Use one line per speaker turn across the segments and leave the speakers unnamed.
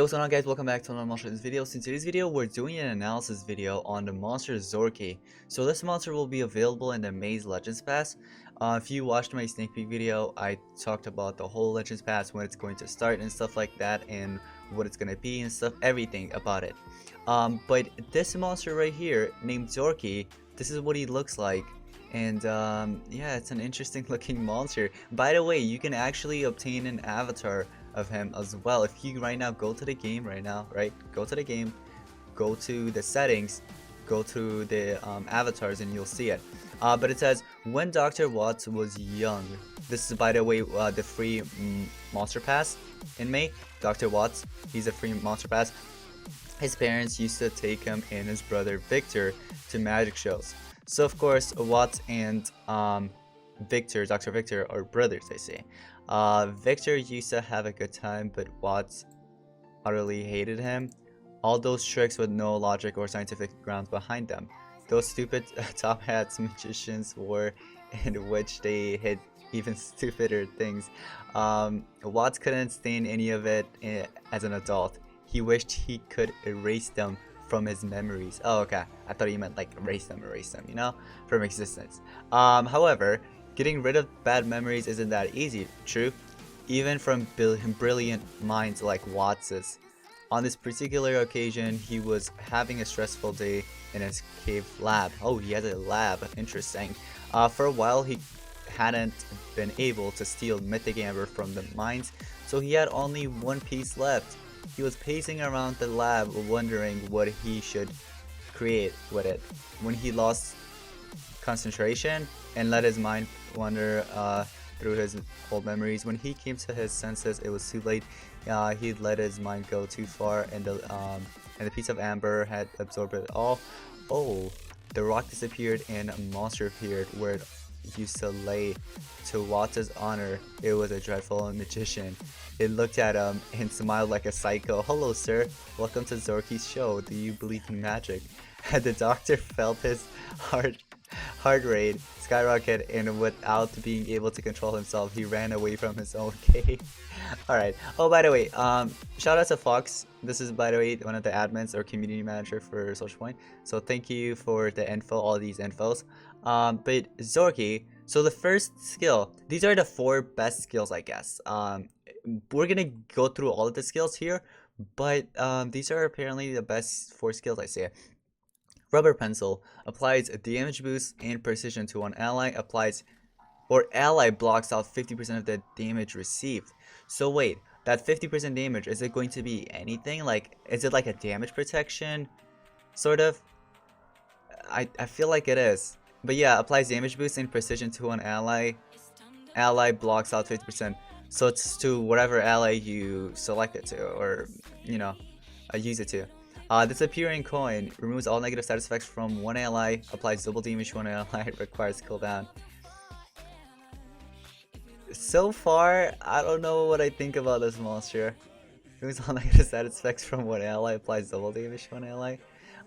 what's going on, guys? Welcome back to another Monster Legends video. So in today's video, we're doing an analysis video on the monster ZORKY. So this monster will be available in the Maze Legends Pass. If you watched my sneak peek video, I talked about the whole Legends Pass, when it's going to start and stuff like that, and what it's going to be and stuff, everything about it. But this monster right here, named ZORKY, this is what he looks like. And yeah, it's an interesting looking monster. By the way, you can actually obtain an avatar of him as well. If you right now go to the game go to the game, go to the settings, go to the avatars, and you'll see it. But it says, when Dr. Watts was young. This is, by the way, the free monster pass in May. Dr. Watts, he's a free monster pass. His parents used to take him and his brother Victor to magic shows. So of course, Watts and Victor, Dr. Victor, are brothers, they say. Victor used to have a good time, but Watts utterly hated him. All those tricks with no logic or scientific grounds behind them. Those stupid top hats magicians wore, in which they hid even stupider things. Watts couldn't stand any of it as an adult. He wished he could erase them from his memories. Oh, okay. I thought he meant like erase them, you know, from existence. However, getting rid of bad memories isn't that easy, true? Even from brilliant minds like Watts's. On this particular occasion, he was having a stressful day in his cave lab. Oh, he has a lab, interesting. For a while, he hadn't been able to steal mythic amber from the mines, so he had only one piece left. He was pacing around the lab, wondering what he should create with it, when he lost concentration and let his mind wander through his old memories. When he came to his senses, it was too late. He'd let his mind go too far, and the piece of amber had absorbed it all. Oh, the rock disappeared and a monster appeared where it used to lay. To Watts' honor, it was a dreadful magician. It looked at him and smiled like a psycho. Hello, sir. Welcome to ZORKY's show. Do you believe in magic? The doctor felt his heart rate skyrocket, and without being able to control himself, he ran away from his own cave. Alright. Oh, by the way, shout out to Fox. This is, by the way, one of the admins or community manager for socialpoint. So thank you for the info, all these infos. But ZORKY, so the first skill, these are the 4 best skills, I guess. We're gonna go through all of the skills here, but these are apparently the best 4 skills, I say. Rubber Pencil applies a damage boost and precision to one ally, ally blocks out 50% of the damage received. So wait, that 50% damage, is it going to be anything? Like, is it like a damage protection, sort of? I feel like it is. But yeah, applies damage boost and precision to one ally blocks out 50%. So it's to whatever ally you select it to, or, you know, use it to. Disappearing coin removes all negative status effects from one ally, applies double damage to one ally, requires cooldown. So far, I don't know what I think about this monster. Removes all negative status effects from one ally, applies double damage to one ally.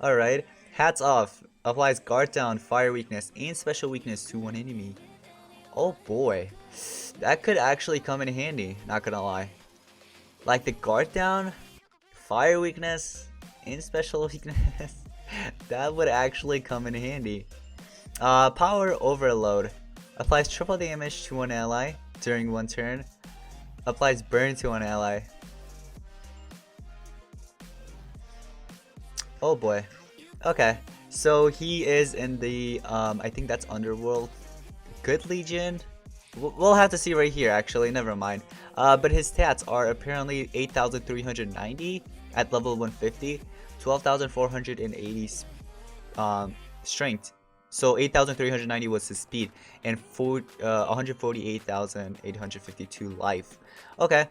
Alright, hats off, applies guard down, fire weakness, and special weakness to one enemy. Oh boy, that could actually come in handy, not gonna lie. Like the guard down, fire weakness, and special weakness, that would actually come in handy. Power overload applies triple damage to one ally during one turn, applies burn to one ally. Oh boy. Okay, so he is in the I think that's Underworld Good Legion. We'll have to see right here, actually, never mind. But his stats are apparently 8,390 at level 150, 12,480 strength. So 8,390 was his speed, and 148,852 life. Okay.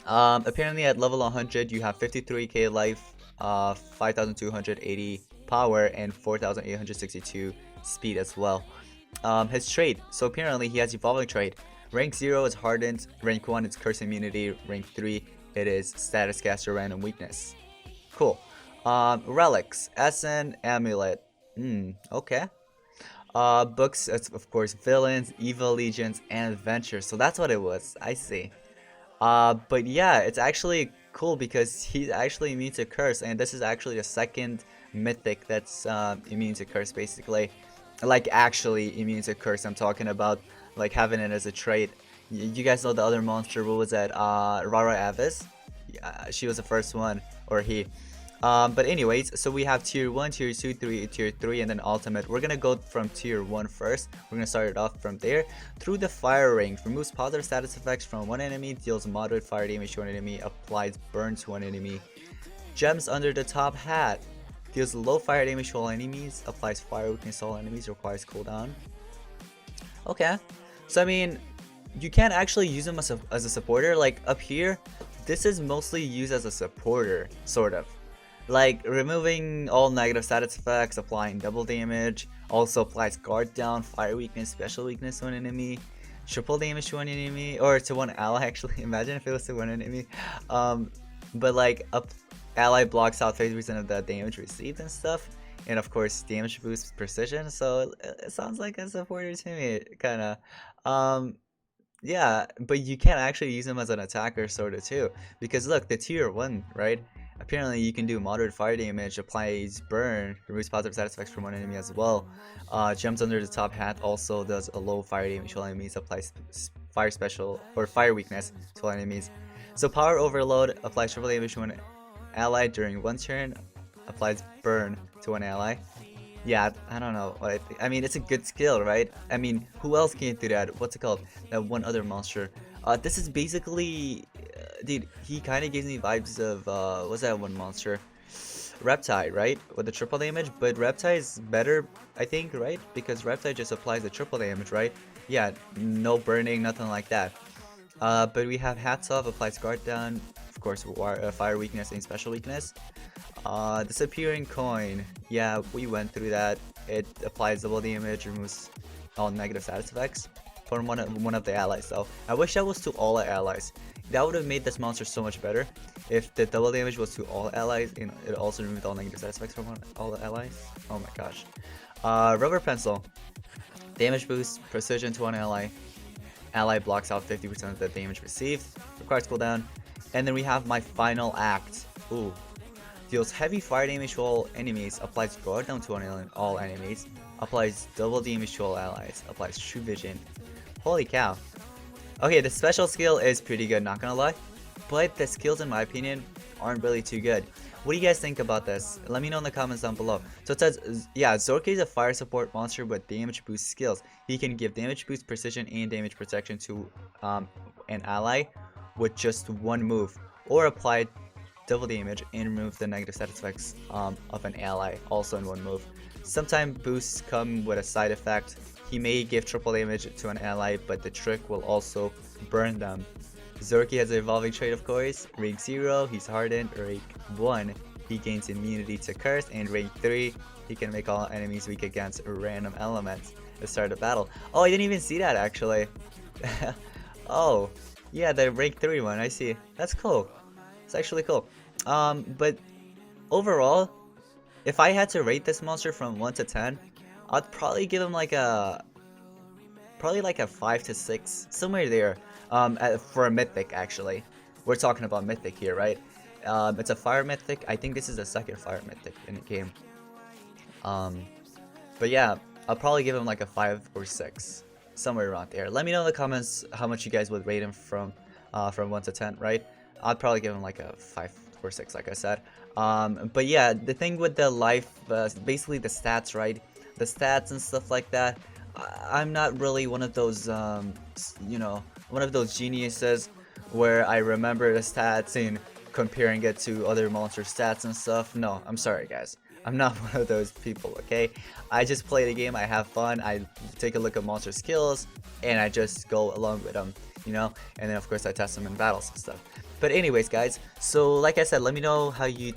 Apparently at level 100 you have 53k life, 5,280 power, and 4,862 speed as well. His trait, so apparently he has evolving trait. Rank 0 is hardened, rank 1 is curse immunity, rank 3 it is status caster random weakness. Cool. Relics, SN amulet. Okay. Books, of course, villains, evil legions, and adventures. So that's what it was. I see. But yeah, it's actually cool because he's actually immune to curse, and this is actually the second mythic that's immune to curse, basically. Like actually immune to curse. I'm talking about like having it as a trait. You guys know the other monster. What was that? Rara Avis. Yeah, she was the first one, or he. But anyways, so we have tier 1, tier 2, tier 3, and then ultimate. We're gonna go from tier 1 first. We're gonna start it off from there. Through the fire ring, removes positive status effects from one enemy, deals moderate fire damage to one enemy, applies burn to one enemy. Gems under the top hat, deals low fire damage to all enemies, applies fire weakness to all enemies, requires cooldown. Okay, so I mean, you can actually use them as a supporter. Like up here, this is mostly used as a supporter, sort of. Like removing all negative status effects, applying double damage, also applies guard down, fire weakness, special weakness to an enemy, triple damage to one enemy, or to one ally actually. Imagine if it was to one enemy. But like ally blocks out 50% of the damage received and stuff, and of course damage boosts precision. So it sounds like a supporter to me, kind of. Yeah, but you can actually use them as an attacker sort of too, because look, the tier 1, right? Apparently you can do moderate fire damage, applies burn, removes positive status effects from one enemy as well. Jumps under the top hat, also does a low fire damage to all enemies, applies fire special or fire weakness to all enemies. So power overload, applies triple damage to one ally during one turn, applies burn to one ally. Yeah, I don't know what I mean, it's a good skill, right? I mean, who else can do that? What's it called? That one other monster. This is basically, dude, he kind of gives me vibes of, what's that one monster? Reptile, right? With the triple damage, but Reptile is better, I think, right? Because Reptile just applies the triple damage, right? Yeah, no burning, nothing like that. But we have Hats Off, applies guard down, of course, fire weakness and special weakness. Disappearing Coin, yeah, we went through that. It applies double damage, removes all negative status effects from one of the allies. So I wish that was to all allies. That would have made this monster so much better if the double damage was to all allies and it also removed all negative status effects from all the allies. Oh my gosh. Rubber Pencil, damage boost, precision to one ally. Ally blocks out 50% of the damage received, requires cooldown. And then we have my final act. Ooh. Deals heavy fire damage to all enemies, applies guard down to all enemies, applies double damage to all allies, applies true vision. Holy cow. Okay, the special skill is pretty good, not gonna lie, but the skills in my opinion aren't really too good. What do you guys think about this? Let me know in the comments down below. So it says, yeah, ZORKY is a fire support monster with damage boost skills. He can give damage boost, precision, and damage protection to an ally with just one move, or apply double damage and remove the negative status effects of an ally also in one move. Sometimes boosts come with a side effect. He may give triple damage to an ally, but the trick will also burn them. ZORKY has an evolving trait, of course. Rank 0, he's hardened. Rank 1, he gains immunity to curse. And rank 3, he can make all enemies weak against random elements at the start of battle. Oh, I didn't even see that actually. Oh, yeah, the rank 3 one, I see. That's cool. It's actually cool. But overall, if I had to rate this monster from 1 to 10, I'd probably give him like a 5 to 6, somewhere there. For a mythic, actually. We're talking about mythic here, right? It's a fire mythic. I think this is the second fire mythic in the game. But yeah, I'll probably give him like a 5 or 6, somewhere around there. Let me know in the comments how much you guys would rate him from 1 to 10, right? I'd probably give him like a 5 or 6, like I said. But yeah, the thing with the life, basically the stats, right? The stats and stuff like that. I'm not really one of those, you know, one of those geniuses where I remember the stats and comparing it to other monster stats and stuff. No, I'm sorry guys. I'm not one of those people, okay? I just play the game, I have fun, I take a look at monster skills, and I just go along with them, you know? And then of course I test them in battles and stuff. But anyways guys, so like I said, let me know how you,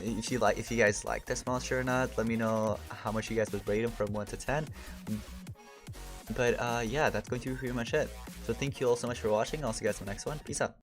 if you guys like this monster or not. Let me know how much you guys would rate him from 1 to 10. But yeah, that's going to be pretty much it. So thank you all so much for watching. I'll see you guys in the next one. Peace out.